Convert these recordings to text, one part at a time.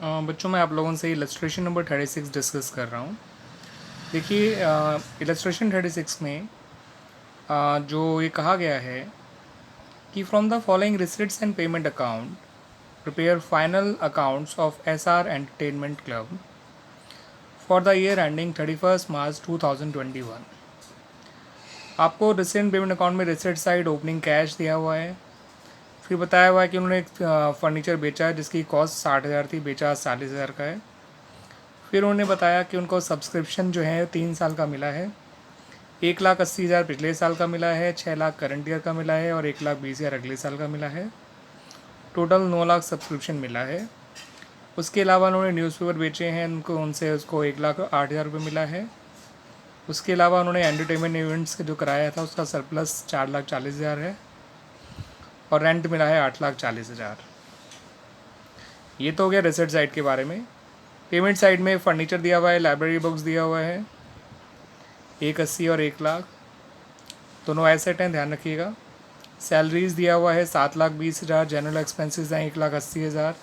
बच्चों मैं आप लोगों से इलस्ट्रेशन नंबर 36 डिस्कस कर रहा हूँ। देखिए इलस्ट्रेशन 36 में जो ये कहा गया है कि from the following receipts and payment account prepare final accounts of SR entertainment club for the year ending 31 मार्च 2021। आपको रिसेंट पेमेंट अकाउंट में रिसिट साइड ओपनिंग कैश दिया हुआ है। फिर बताया हुआ है कि उन्होंने एक फर्नीचर बेचा है जिसकी कॉस्ट 60,000 थी, बेचा 40,000 का है। फिर उन्होंने बताया कि उनको सब्सक्रिप्शन जो है 3 साल का मिला है। 1,80,000 पिछले साल का मिला है, 6 लाख करंट ईयर का मिला है और 1,20,000 अगले साल का मिला है। टोटल 9 लाख सब्सक्रिप्शन मिला है। उसके अलावा उन्होंने न्यूज़पेपर बेचे हैं, उनसे उसको 1,08,000 रुपये मिला है। उसके अलावा उन्होंने एंटरटेनमेंट इवेंट्स जो कराया था उसका सरप्लस 4,40,000 है और रेंट मिला है 8,40,000। ये तो हो गया रिसिट साइड के बारे में। पेमेंट साइड में फर्नीचर दिया हुआ है, लाइब्रेरी बुक्स दिया हुआ है 1,80,000 और 1,00,000, दोनों एसेट हैं, ध्यान रखिएगा। सैलरीज दिया हुआ है 7,20,000, जनरल एक्सपेंसेस हैं 1,80,000,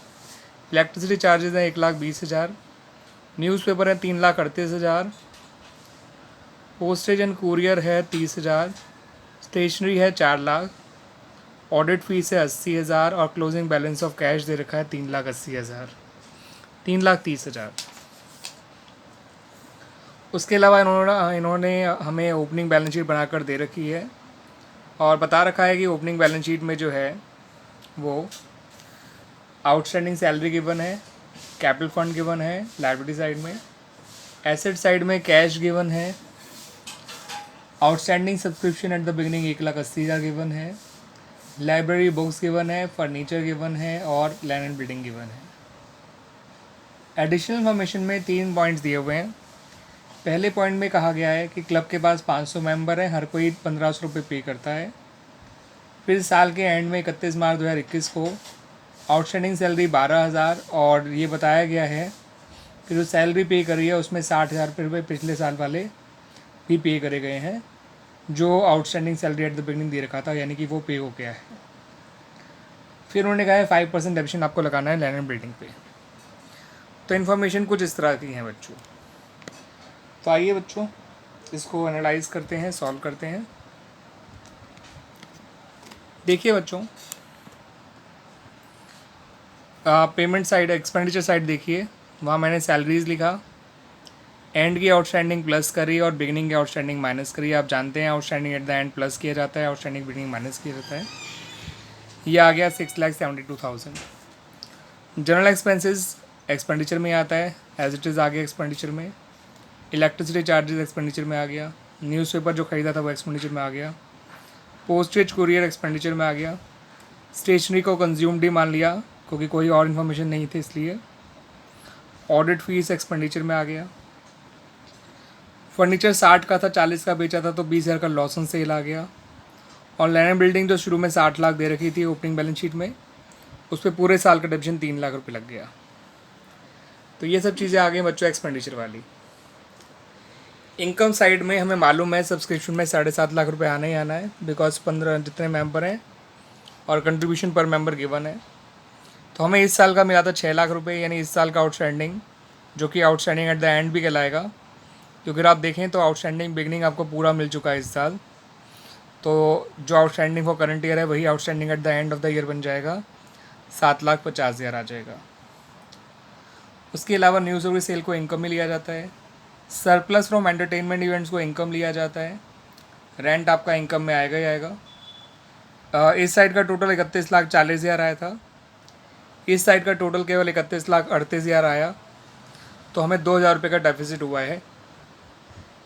इलेक्ट्रिसिटी चार्जेस हैं 1,20,000, न्यूज़पेपर है 3,38,000, पोस्टेज एंड कुरियर है 30,000, स्टेशनरी है 4 लाख, ऑडिट फीस है 80,000 और क्लोजिंग बैलेंस ऑफ कैश दे रखा है 3,80,000, 3,30,000। उसके अलावा इन्होंने हमें ओपनिंग बैलेंस शीट बनाकर दे रखी है और बता रखा है कि ओपनिंग बैलेंस शीट में जो है वो आउटस्टैंडिंग सैलरी गिवन है, कैपिटल फंड गिवन है लाइबिलिटी साइड में, एसेट साइड में कैश गिवन है, outstanding subscription at the beginning 1,80,000 given है, लाइब्रेरी बुक्स गिवन है, फर्नीचर गिवन है और लैंड एंड बिल्डिंग गिवन है। एडिशनल इन्फॉर्मेशन में 3 पॉइंट्स दिए हुए हैं। पहले पॉइंट में कहा गया है कि क्लब के पास 500 मेंबर हैं, हर कोई 1,500 रुपये पे करता है। फिर साल के एंड में 31 मार्च 2021 को आउटस्टैंडिंग सैलरी 12,000 और ये बताया गया है कि जो सैलरी पे करी है उसमें 60,000 रुपये पिछले साल वाले भी पे करे गए हैं, जो outstanding salary at the beginning दे रखा था, यानी कि वो पे हो गया है। फिर उन्होंने कहा है 5% डेबिशन आपको लगाना है लैंड एंड बिल्डिंग पे। तो इन्फॉर्मेशन कुछ इस तरह की है बच्चों। तो आइए बच्चों इसको एनालाइज करते हैं, सॉल्व करते हैं। देखिए बच्चों, पेमेंट साइड, एक्सपेंडिचर साइड देखिए, वहाँ मैंने सैलरीज लिखा, एंड की आउटस्टैंडिंग प्लस करी और बिगिनिंग की आउटस्टैंडिंग माइनस करी। आप जानते हैं outstanding at the end plus किया जाता है, आउटस्टैंडिंग बिगिनिंग माइनस किया जाता है। ये आ गया 6,72,000। जनरल एक्सपेंसेस एक्सपेंडिचर में आता है, एज इट इज़ आ गया एक्सपेंडिचर में। इलेक्ट्रिसिटी चार्जेस एक्सपेंडिचर में आ गया, न्यूज़पेपर जो ख़रीदा था वो एक्सपेंडिचर में आ गया, पोस्टेज कुरियर एक्सपेंडिचर में आ गया, स्टेशनरी को कंज्यूम्ड ही मान लिया क्योंकि कोई और इन्फॉर्मेशन नहीं थी इसलिए। ऑडिट फीस एक्सपेंडिचर में आ गया। फर्नीचर 60 का था, 40 का बेचा था तो 20,000 का लॉस ऑन सेल आ गया। और लैंड एंड बिल्डिंग जो शुरू में 60 लाख दे रखी थी ओपनिंग बैलेंस शीट में, उस पर पूरे साल का डेबिशन 3 लाख रुपये लग गया। तो ये सब चीज़ें आ गई बच्चों एक्सपेंडिचर वाली। इनकम साइड में हमें मालूम है सब्सक्रिप्शन में 7.5 लाख रुपये आना ही आना है, बिकॉज 15 जितने मेंबर हैं और कंट्रीब्यूशन पर मेंबर गिवन है। तो हमें इस साल का मिला था 6 लाख रुपये, यानी इस साल का आउटस्टैंडिंग, जो कि आउटस्टैंडिंग एट द एंड भी कहलाएगा, क्योंकि अगर आप देखें तो आउटस्टैंडिंग बिगनिंग आपको पूरा मिल चुका है इस साल। तो जो आउटस्टैंडिंग फॉर करंट ईयर है वही outstanding at the end of the year बन जाएगा, 7,50,000 आ जाएगा। उसके अलावा न्यूज़ और सेल को इनकम में लिया जाता है, सरप्लस फ्रॉम एंटरटेनमेंट इवेंट्स को इनकम लिया जाता है, रेंट आपका इनकम में आएगा ही आएगा। इस साइड का टोटल 31,40,000 आया था, इस साइड का टोटल केवल 31,38,000 आया। तो हमें 2,000 रुपये का डेफिसिट हुआ है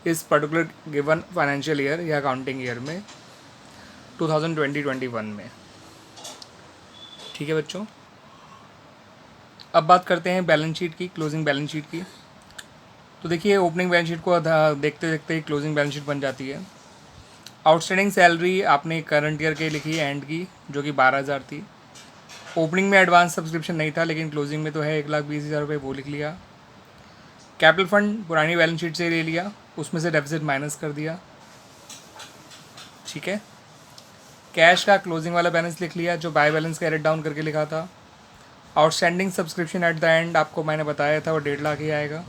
इस पर्टिकुलर गिवन फाइनेंशियल ईयर या अकाउंटिंग ईयर में 2020-21 में। ठीक है बच्चों, अब बात करते हैं बैलेंस शीट की, क्लोजिंग बैलेंस शीट की। तो देखिए ओपनिंग बैलेंस शीट को देखते देखते ही क्लोजिंग बैलेंस शीट बन जाती है। आउटस्टैंडिंग सैलरी आपने करंट ईयर के लिखी है एंड की, जो कि 12,000 थी। ओपनिंग में एडवांस सब्सक्रिप्शन नहीं था लेकिन क्लोजिंग में तो है 1,20,000 रुपये, वो लिख लिया। कैपिटल फंड पुरानी बैलेंस शीट से ले लिया, उसमें से डेफिसिट माइनस कर दिया। ठीक है, कैश का क्लोजिंग वाला बैलेंस लिख लिया, जो बाय बैलेंस कैरेट डाउन करके लिखा था। Outstanding subscription at the end आपको मैंने बताया था वो 1.5 लाख ही आएगा।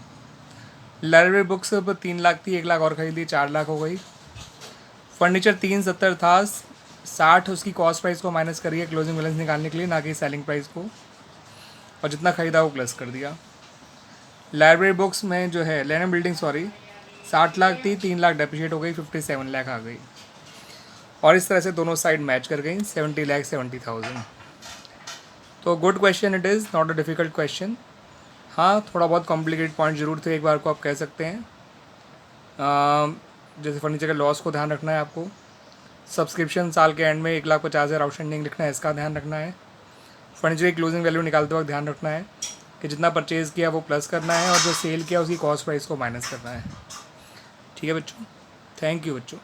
लाइब्रेरी बुक्स 3 लाख थी, 1 लाख और खरीदी 4 लाख हो गई। फर्नीचर 370 था, 60 उसकी कॉस्ट प्राइस को माइनस करिए क्लोजिंग बैलेंस निकालने के लिए, ना कि सेलिंग प्राइस को, और जितना खरीदा वो प्लस कर दिया। लाइब्रेरी बुक्स में जो है लैंड बिल्डिंग 60 लाख थी, 3 लाख डेप्रिशिएट हो गई, 57 लाख आ गई। और इस तरह से दोनों साइड मैच कर गई, 70 लाख 70,000। तो good question it is, not a difficult question. हाँ, थोड़ा बहुत कॉम्प्लिकेटेड पॉइंट ज़रूर थे, एक बार को आप कह सकते हैं। जैसे फर्नीचर के लॉस को ध्यान रखना है आपको, सब्सक्रिप्शन साल के एंड में 1,50,000 आउटस्टैंडिंग लिखना है, इसका ध्यान रखना है। फर्नीचर की क्लोजिंग वैल्यू निकालते वक्त ध्यान रखना है कि जितना परचेज़ किया वो प्लस करना है, और जो सेल किया उसकी कॉस्ट प्राइस को माइनस करना है। ठीक है बच्चों, थैंक यू बच्चों।